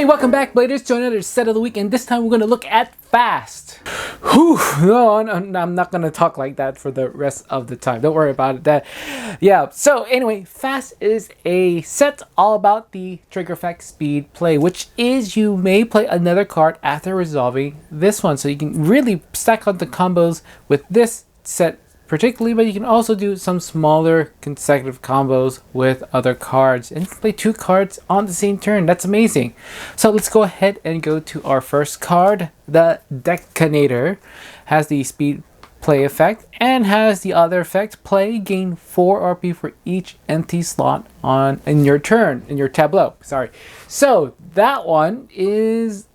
Hey, welcome back, Bladers, to another set of the week, and this time we're going to look at Fast. Whew, no, I'm not going to talk like that for the rest of the time. Don't worry about it. So anyway, Fast is a set all about the trigger effect speed play, which is you may play another card after resolving this one. So you can really stack on the combos with this set particularly, but you can also do some smaller consecutive combos with other cards and play two cards on the same turn. That's amazing. So let's go ahead and go to our first card. The Deckinator has the speed play effect and has the other effect: play, gain 4 RP for each empty slot in your tableau. So that one is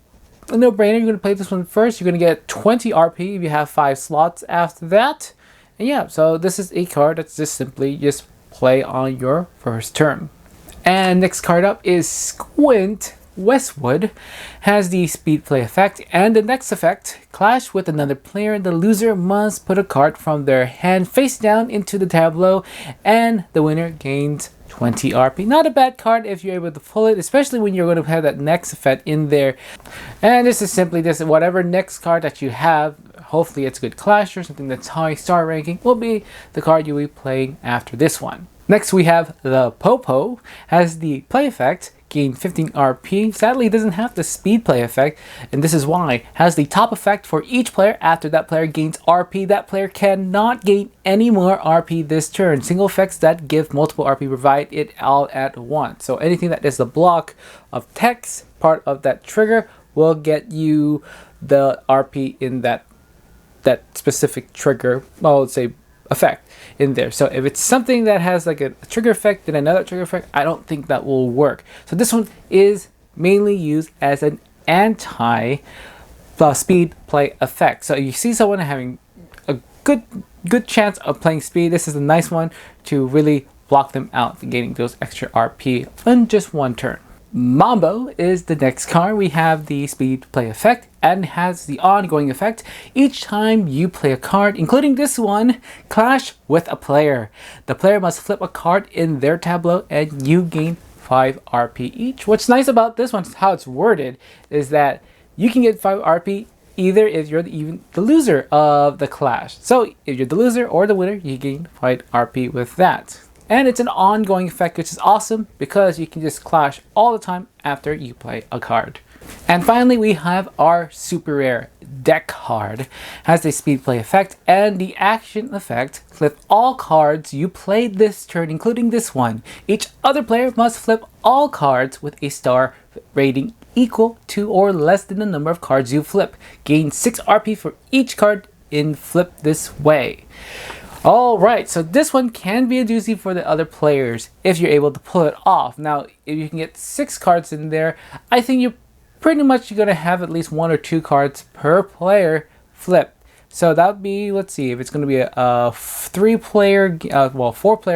a no-brainer. You're going to play this one first. You're going to get 20 RP if you have 5 slots after that. And yeah, so this is a card that's just simply play on your first turn. And next card up is Squint. Westwood has the speed play effect, and the next effect: clash with another player. The loser must put a card from their hand face down into the tableau, and the winner gains 20 RP. Not a bad card if you're able to pull it, especially when you're going to have that next effect in there. And this is simply this: whatever next card that you have, hopefully it's a good clash or something that's high star ranking, will be the card you'll be playing after this one. Next we have the Popo. Has the play effect: gain 15 RP. Sadly, it doesn't have the speed play effect, and this is why. Has the top effect: for each player after that player gains RP, that player cannot gain any more RP this turn. Single effects that give multiple RP provide it all at once. So anything that is the block of text part of that trigger will get you the RP in that specific trigger, well, let's say effect in there. So if it's something that has like a trigger effect and another trigger effect, I don't think that will work. So this one is mainly used as an anti speed play effect. So you see someone having a good chance of playing speed, this is a nice one to really block them out, gaining those extra RP on just one turn. Mambo is the next card. We have the speed play effect and has the ongoing effect: each time you play a card, including this one, clash with a player, the player must flip a card in their tableau and you gain 5 RP each. What's nice about this one, how it's worded, is that you can get 5 RP either if you're even the loser of the clash. So if you're the loser or the winner, you gain 5 RP with that. And it's an ongoing effect, which is awesome because you can just clash all the time after you play a card. And finally, we have our super rare Deck card. Has a speed play effect and the action effect: flip all cards you played this turn, including this one. Each other player must flip all cards with a star rating equal to or less than the number of cards you flip. Gain 6 RP for each card in flip this way. Alright, so this one can be a doozy for the other players if you're able to pull it off. Now, if you can get 6 cards in there, I think you're pretty much going to have at least 1 or 2 cards per player flip. So that would be, let's see, if it's going to be a 4-player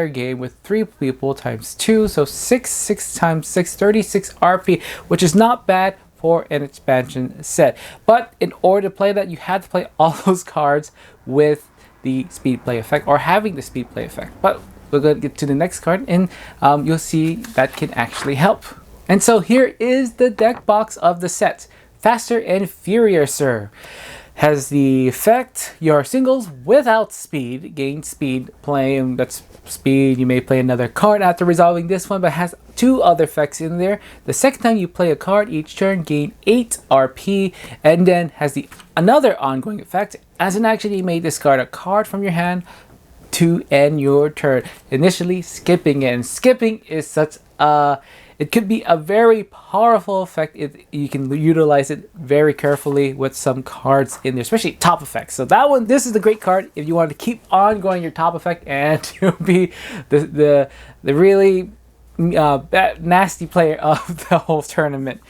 game with 3 people times 2, so 6 times 6, 36 RP, which is not bad for an expansion set. But in order to play that, you have to play all those cards with the speed play effect, or having the speed play effect. But we're going to get to the next card, and you'll see that can actually help. And so here is the deck box of the set. Faster and Furiouser has the effect: your singles without speed gain speed playing. That's speed. You may play another card after resolving this one, but has 2 other effects in there. The second time you play a card each turn, gain 8 RP, and then has another ongoing effect: as an action, you may discard a card from your hand to end your turn, initially skipping it. And skipping is such it could be a very powerful effect if you can utilize it very carefully with some cards in there, especially top effects. So this is the great card if you want to keep on going your top effect and to be the really nasty player of the whole tournament.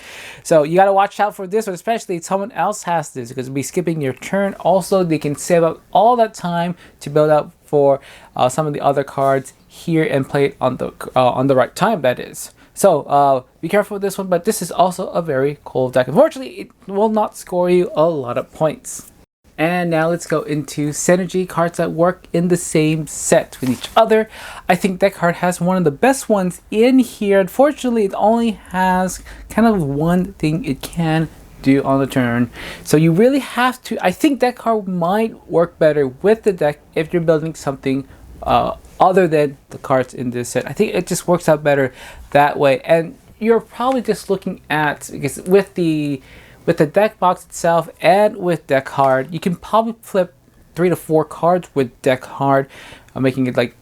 So you got to watch out for this one, especially if someone else has this, because you'll be skipping your turn. Also, they can save up all that time to build up for some of the other cards here and play it on the right time, that is. So be careful with this one, but this is also a very cool deck. Unfortunately, it will not score you a lot of points. And now let's go into synergy cards that work in the same set with each other. I think that card has one of the best ones in here. Unfortunately, it only has kind of one thing it can do on the turn. So you really have to, I think that card might work better with the deck if you're building something other than the cards in this set. I think it just works out better that way. And you're probably just looking at, because with the deck box itself and with deck hard, you can probably flip 3 to 4 cards with deck hard, making it like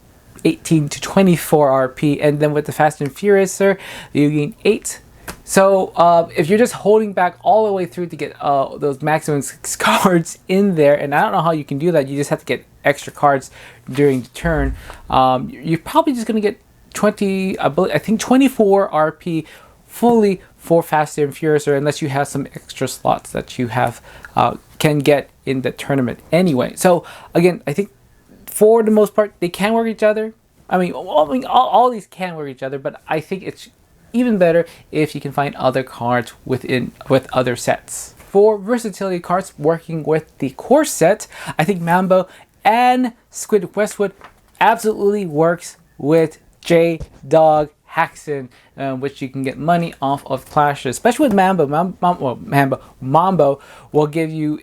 18 to 24 RP. And then with the Fast and Furious, you gain 8. So if you're just holding back all the way through to get those maximum 6 cards in there, and I don't know how you can do that, you just have to get extra cards during the turn, you're probably just going to get 24 RP fully for Fast and Furious, or unless you have some extra slots that you have can get in the tournament anyway. So again, I think for the most part they can work each other. I mean, all these can work each other, but I think it's even better if you can find other cards with other sets. For versatility cards working with the core set, I think Mambo and Squid Westwood absolutely works with J-Dog Haxon, which you can get money off of clashes, especially with Mambo. Mambo will give you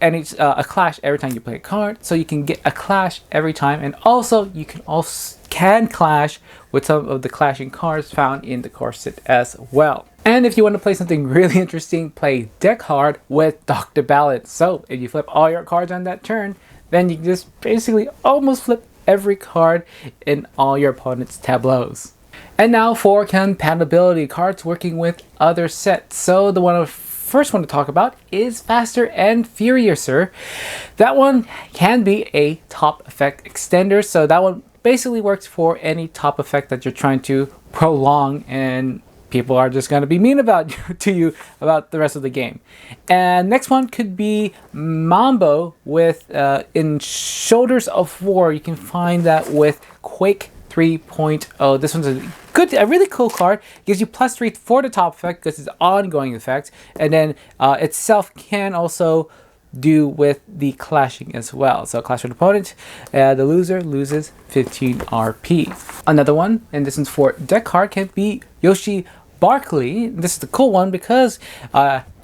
a clash every time you play a card, so you can get a clash every time, and also you can clash with some of the clashing cards found in the core set as well. And if you want to play something really interesting, play deck hard with Dr. Balance. So if you flip all your cards on that turn, then you can just basically almost flip every card in all your opponent's tableaus. And now for compatibility cards working with other sets. So the one I first want to talk about is Faster and Furiouser. That one can be a top effect extender, so that one basically works for any top effect that you're trying to prolong, and people are just going to be mean about the rest of the game. And next one could be Mambo with in Shoulders of War. You can find that with Quake 3.0. This one's a really cool card. Gives you +3 for the top effect because it's ongoing effect, and then itself can also do with the clashing as well. So clash with opponent, the loser loses 15 RP. Another one, and this one's for deck card, can be Yoshi Barkley. This is the cool one because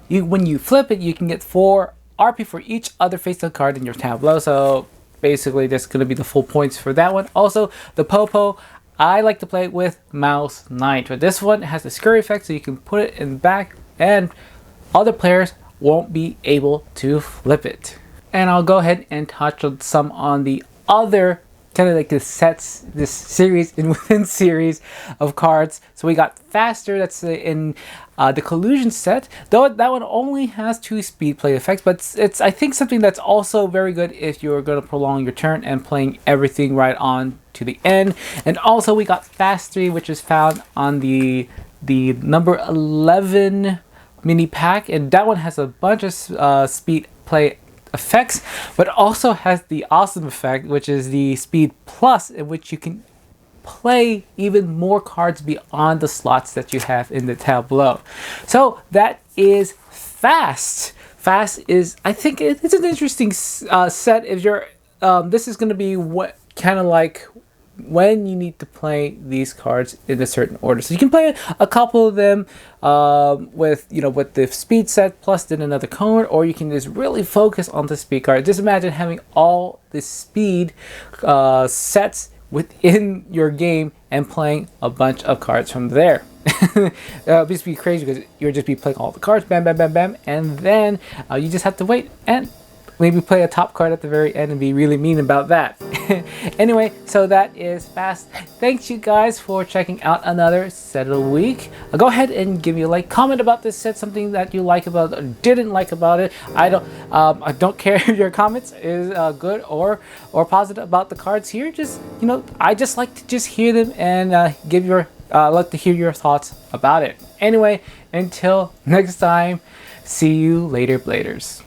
when you flip it, you can get 4 RP for each other face-up card in your tableau. So basically, that's going to be the full points for that one. Also, the Popo, I like to play with Mouse Knight. But this one has the scurry effect, so you can put it in the back, and other players won't be able to flip it. And I'll go ahead and touch on some on the other kind of like this series and within series of cards. So we got Faster, that's in the Collusion set, though that one only has 2 speed play effects, but it's I think something that's also very good if you're going to prolong your turn and playing everything right on to the end. And also we got Fast 3, which is found on the number 11 mini pack, and that one has a bunch of speed play effects, but also has the awesome effect, which is the Speed Plus, in which you can play even more cards beyond the slots that you have in the tableau. So that is Fast. Fast is, I think it's an interesting set. If you're this is going to be what kind of like when you need to play these cards in a certain order. So you can play a couple of them with the speed set plus then another card, or you can just really focus on the speed card. Just imagine having all the speed sets within your game and playing a bunch of cards from there. It'll just be crazy because you'll just be playing all the cards, bam, bam, bam, bam, and then you just have to wait and maybe play a top card at the very end and be really mean about that. Anyway, so that is Fast. Thanks you guys for checking out another set of the week. Go ahead and give me a like, comment about this set, something that you like about it or didn't like about it. I don't care if your comments is good or positive about the cards here. Just I just like to just hear them and like to hear your thoughts about it. Anyway, until next time, see you later, bladers.